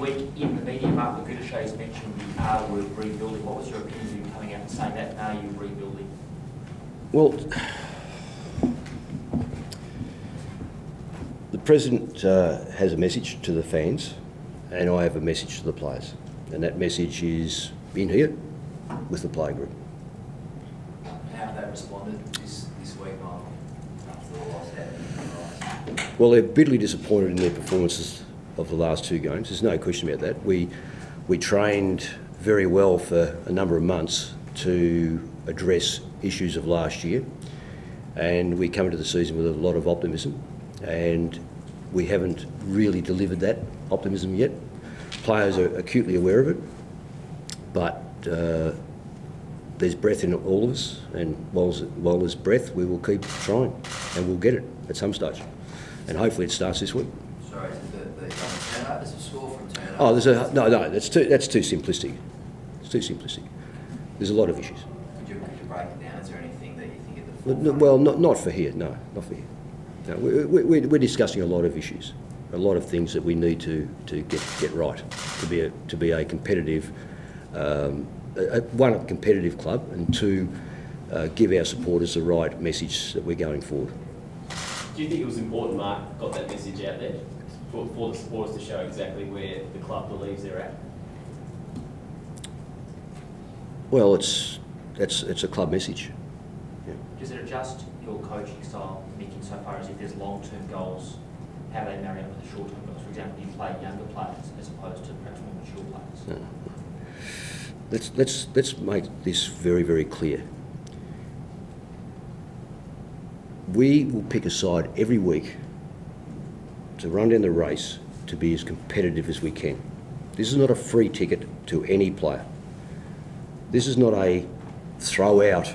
week in the media, Mark Lagutashe's mentioned the R word, rebuilding. What was your opinion of him coming out and saying that? Are you rebuilding? Well, the President has a message to the fans, and I have a message to the players. And that message is in here with the playing group. How have they responded this week, Mark, after the loss out? Well, they're bitterly disappointed in their performances of the last two games. There's no question about that. We trained very well for a number of months to address issues of last year, and we come into the season with a lot of optimism, and we haven't really delivered that optimism yet. Players are acutely aware of it, but there's breath in all of us, and while there's breath, we will keep trying, and we'll get it at some stage. And hopefully it starts this week. Sorry, the turnovers, a score from turnovers? Oh, no, that's too simplistic. It's too simplistic. There's a lot of issues. Could you break it down? Is there anything that you think at the forefront? Well, not for here. No, not for here. No, we're discussing a lot of issues, a lot of things that we need to get right to be a competitive, one, a competitive club, and two, give our supporters the right message that we're going forward. Do you think it was important Mark got that message out there for the supporters to show exactly where the club believes they're at? Well, it's a club message. Yeah. Does it adjust your coaching style, Mick, insofar as if there's long-term goals, how they marry up with the short-term goals? For example, do you play younger players as opposed to perhaps more mature players? No. Let's make this very, very clear. We will pick a side every week to run down the race to be as competitive as we can. This is not a free ticket to any player. This is not a throw out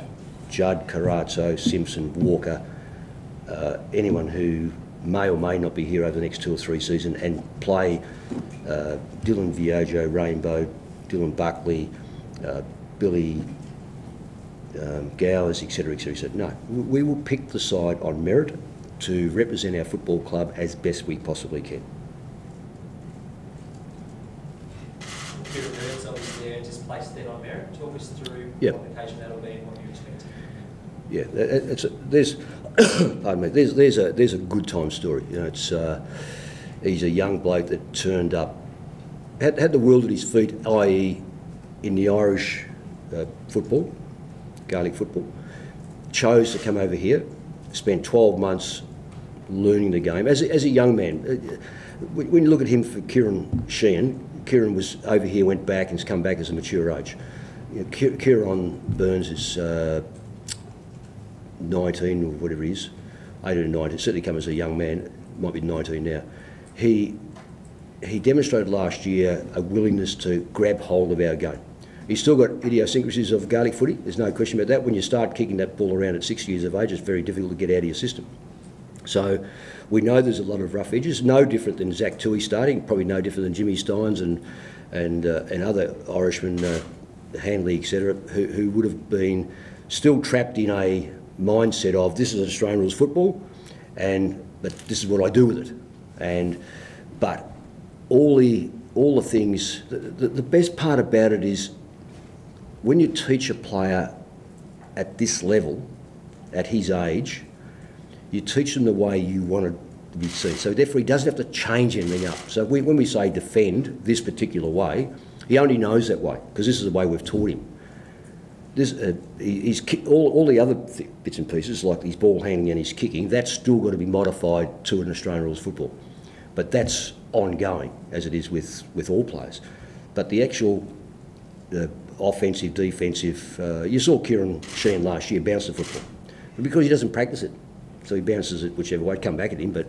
Judd, Carazzo, Simpson, Walker, anyone who may or may not be here over the next 2 or 3 seasons, and play Dylan Viojo, Rainbow, Dylan Buckley, Billy Gowers, etc., etc., etc. No, we will pick the side on merit to represent our football club as best we possibly can. Kieran Burns, obviously, just placed then on merit. Talk us through what occasion that'll be and what you're expecting. Yeah, pardon me. There's a good time story. You know, he's a young bloke that turned up, had the world at his feet, i.e., in the Irish football, Gaelic football. Chose to come over here, spent 12 months learning the game as a young man. When you look at him for Kieran Sheehan, Kieran was over here, went back, and has come back as a mature age. You know, Kieran Burns is 19 or whatever he is, 18 or 19, certainly come as a young man, might be 19 now. He demonstrated last year a willingness to grab hold of our game. He's still got idiosyncrasies of Gaelic footy, there's no question about that. When you start kicking that ball around at 6 years of age, it's very difficult to get out of your system. So we know there's a lot of rough edges, no different than Zach Tui starting, probably no different than Jimmy Steins and other Irishmen, Handley, etc., who would have been still trapped in a mindset of this is Australian rules football, but this is what I do with it. But all the things, the best part about it is when you teach a player at this level, at his age, you teach them the way you want it to be seen. So therefore he doesn't have to change anything up. So when we say defend this particular way, he only knows that way because this is the way we've taught him. All the other bits and pieces, like his ball handling and his kicking, that's still got to be modified to an Australian rules football. But that's ongoing, as it is with all players. But the actual offensive, defensive, you saw Kieran Sheehan last year bounce the football. But because he doesn't practice it, so he bounces it whichever way, come back at him, but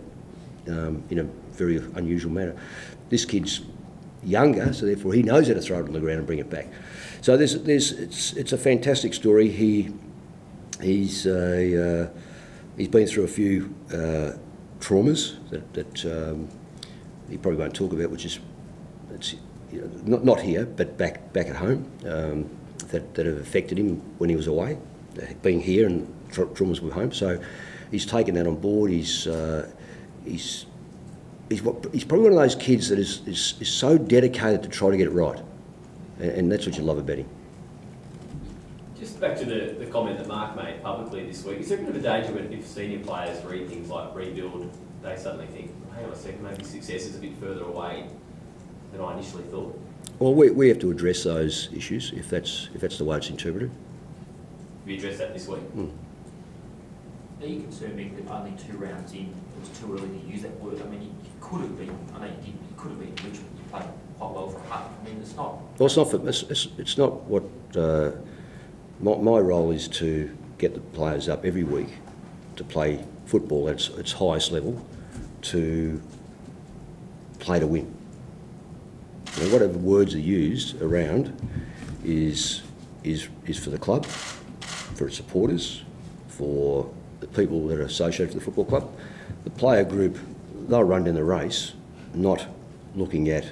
in a very unusual manner. This kid's younger, so therefore he knows how to throw it on the ground and bring it back. So it's a fantastic story. He's been through a few traumas that he probably won't talk about, which is not here, but back at home, that have affected him when he was away, being here and traumas with home. So he's taken that on board. He's he's probably one of those kids that is so dedicated to try to get it right, and that's what you love about him. Just back to the comment that Mark made publicly this week, is there a bit of a danger when if senior players read things like rebuild, they suddenly think, hang on a second, maybe success is a bit further away than I initially thought? Well, we have to address those issues if that's the way it's interpreted. Have you addressed that this week? Are you concerned, Mick, that only 2 rounds in, it was too early to use that word? I mean, you could have been, I know you did, you could have been in Richmond, you played quite well for a half. I mean, it's not... Well, it's not what... my role is to get the players up every week to play football at its highest level, to play to win. You know, whatever words are used around is for the club, for its supporters, for the people that are associated with the football club. The player group, they'll run down the race, not looking at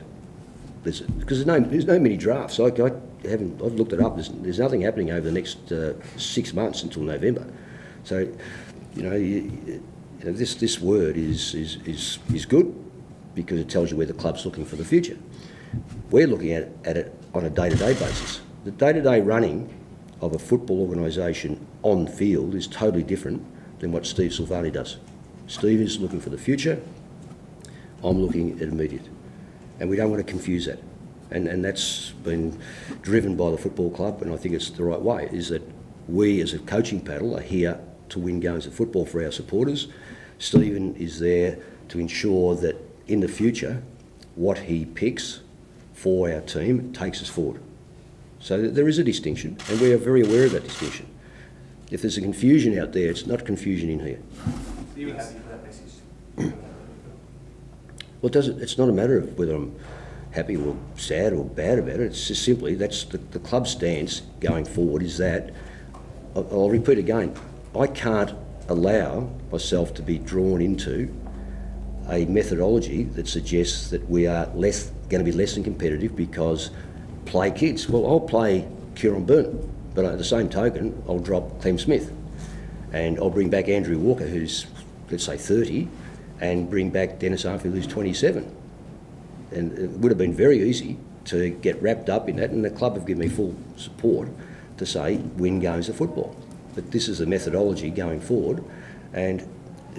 this, because there's no mini drafts. I've looked it up. There's nothing happening over the next 6 months until November. So, this word is good because it tells you where the club's looking for the future. We're looking at it on a day-to-day basis. The day-to-day running of a football organisation on field is totally different than what Steve Silvani does. Steve is looking for the future. I'm looking at immediate. And we don't want to confuse that. And that's been driven by the football club, and I think it's the right way, is that we as a coaching panel are here to win games of football for our supporters. Stephen is there to ensure that in the future, what he picks for our team takes us forward. So there is a distinction, and we are very aware of that distinction. If there's a confusion out there, it's not confusion in here. Are you happy for that message? Well, it's not a matter of whether I'm happy or sad or bad about it. It's just simply that's the club stance going forward is that, I'll repeat again, I can't allow myself to be drawn into a methodology that suggests that we are going to be less than competitive because play kids. Well, I'll play Kieran Byrne, but at the same token, I'll drop Clem Smith, and I'll bring back Andrew Walker, who's, let's say, 30, and bring back Dennis Arfield, who's 27. And it would have been very easy to get wrapped up in that, and the club have given me full support to say win games of football. But this is the methodology going forward, and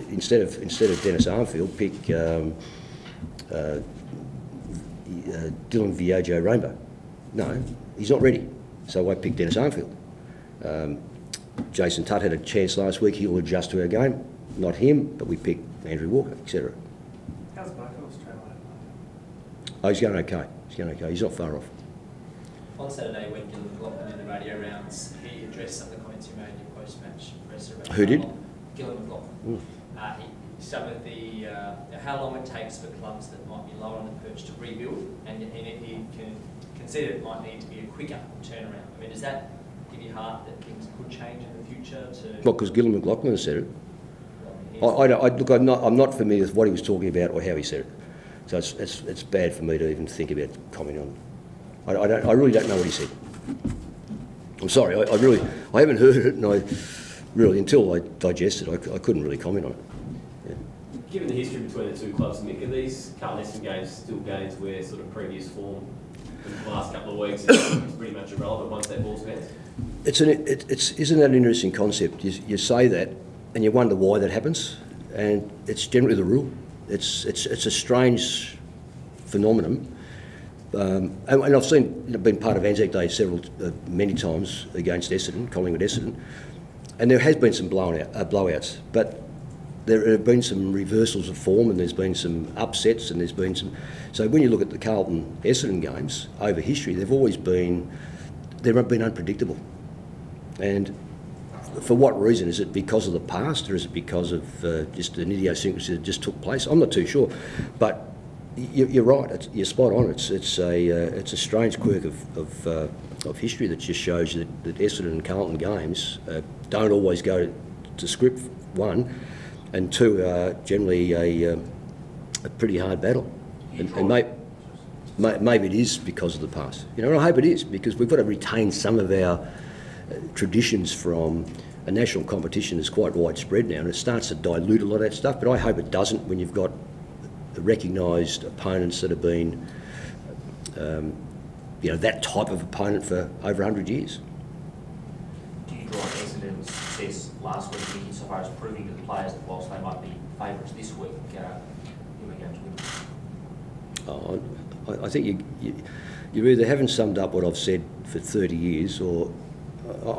instead of Dennis Armfield, pick Dylan Viojo Rainbow. No, he's not ready, so I picked Dennis Armfield. Jason Tutt had a chance last week. He'll adjust to our game. Not him, but we picked Andrew Walker, etc. How's Malthouse trailing? Oh, he's going okay. He's not far off. On Saturday, when Gillan McLaughlin in the radio rounds, he addressed some of the comments you made in your post-match presser about Who did? Gillan McLaughlin. Some of the how long it takes for clubs that might be lower on the perch to rebuild, and he consider it might need to be a quicker turnaround. I mean, does that give you heart that things could change in the future? Well, because Gillan McLaughlin has said it. Look, I'm not familiar with what he was talking about or how he said it, so it's bad for me to even think about commenting on it. I really don't know what he said. I'm sorry, I haven't heard it, and I really, until I digest it, I couldn't really comment on it. Yeah. Given the history between the two clubs, Mick, are these Carlton Essendon games still games where sort of previous form in the last couple of weeks is pretty much irrelevant once that ball's bounced? Isn't that an interesting concept? You say that, and you wonder why that happens, and it's generally the rule. It's a strange phenomenon, and I've seen been part of Anzac Day many times against Essendon, Collingwood Essendon, and there has been some blowouts, but there have been some reversals of form, and there's been some upsets, and there's been some. So when you look at the Carlton Essendon games over history, they've been unpredictable, and for what reason? Is it because of the past, or is it because of just an idiosyncrasy that just took place? I'm not too sure, but you're right. You're spot on. It's a strange quirk of history that just shows you that Essendon and Carlton games don't always go to script, one, and two are generally a pretty hard battle, and maybe it is because of the past. And I hope it is, because we've got to retain some of our traditions from a national competition that's quite widespread now, and it starts to dilute a lot of that stuff, but I hope it doesn't when you've got recognised opponents that have been, that type of opponent for over 100 years. Do you draw Essendon's success last week, Mick, so far as proving to the players that whilst they might be favourites this week, who are going to win? I think you either haven't summed up what I've said for 30 years, or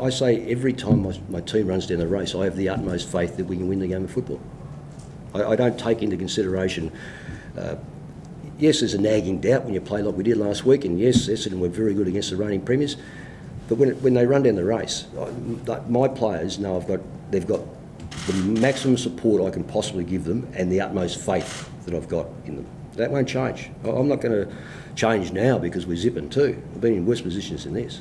I say every time my team runs down the race, I have the utmost faith that we can win the game of football. I don't take into consideration, yes, there's a nagging doubt when you play like we did last week, and yes, Essendon were very good against the reigning premiers, but when they run down the race, my players know they've got the maximum support I can possibly give them and the utmost faith that I've got in them. That won't change. I'm not going to change now because we're zipping too. We've been in worse positions than this.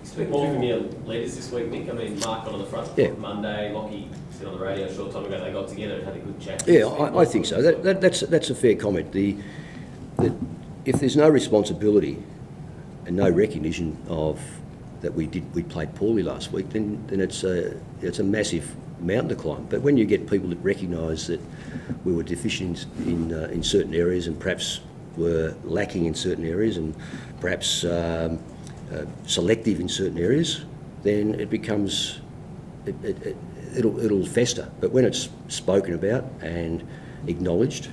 Speak more from your leaders this week, Mick. I mean, Mark got on the front foot Monday. Lockie said on the radio a short time ago they got together and had a good chat. Yeah, I think so. That's a fair comment. If there's no responsibility and no recognition of that we played poorly last week, then it's a massive mountain to climb. But when you get people that recognise that we were deficient in certain areas and perhaps were lacking in certain areas and perhaps selective in certain areas, then it becomes it'll fester. But when it's spoken about and acknowledged,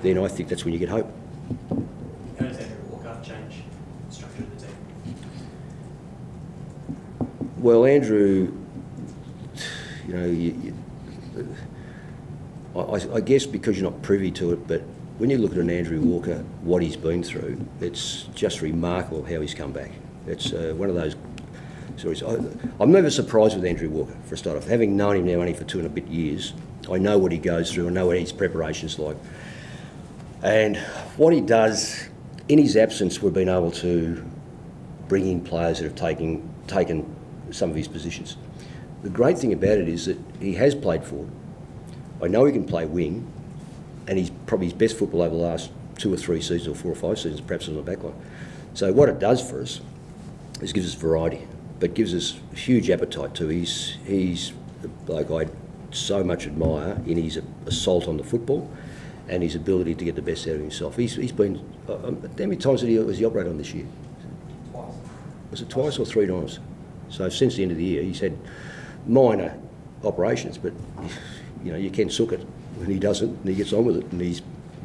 then I think that's when you get hope. How does Andrew Walker change the structure of the team? Well, Andrew, I guess because you're not privy to it, but when you look at an Andrew Walker, what he's been through, it's just remarkable how he's come back. It's one of those stories. I'm never surprised with Andrew Walker, for a start off. Having known him now only for 2 and a bit years, I know what he goes through, I know what his preparation's like. And what he does, in his absence, we've been able to bring in players that have taken some of his positions. The great thing about it is that he has played forward. I know he can play wing, and he's probably his best football over the last 2 or 3 seasons, or 4 or 5 seasons, perhaps on the back line. So what it does for us is gives us variety, but gives us huge appetite too. He's the bloke I so much admire in his assault on the football and his ability to get the best out of himself. He's been, how many times was he operated on this year? Twice. Was it twice or 3 times? So since the end of the year, he's had minor operations, but you can sook it when he doesn't, and he gets on with it, and he's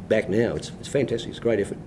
back now. It's fantastic. It's a great effort.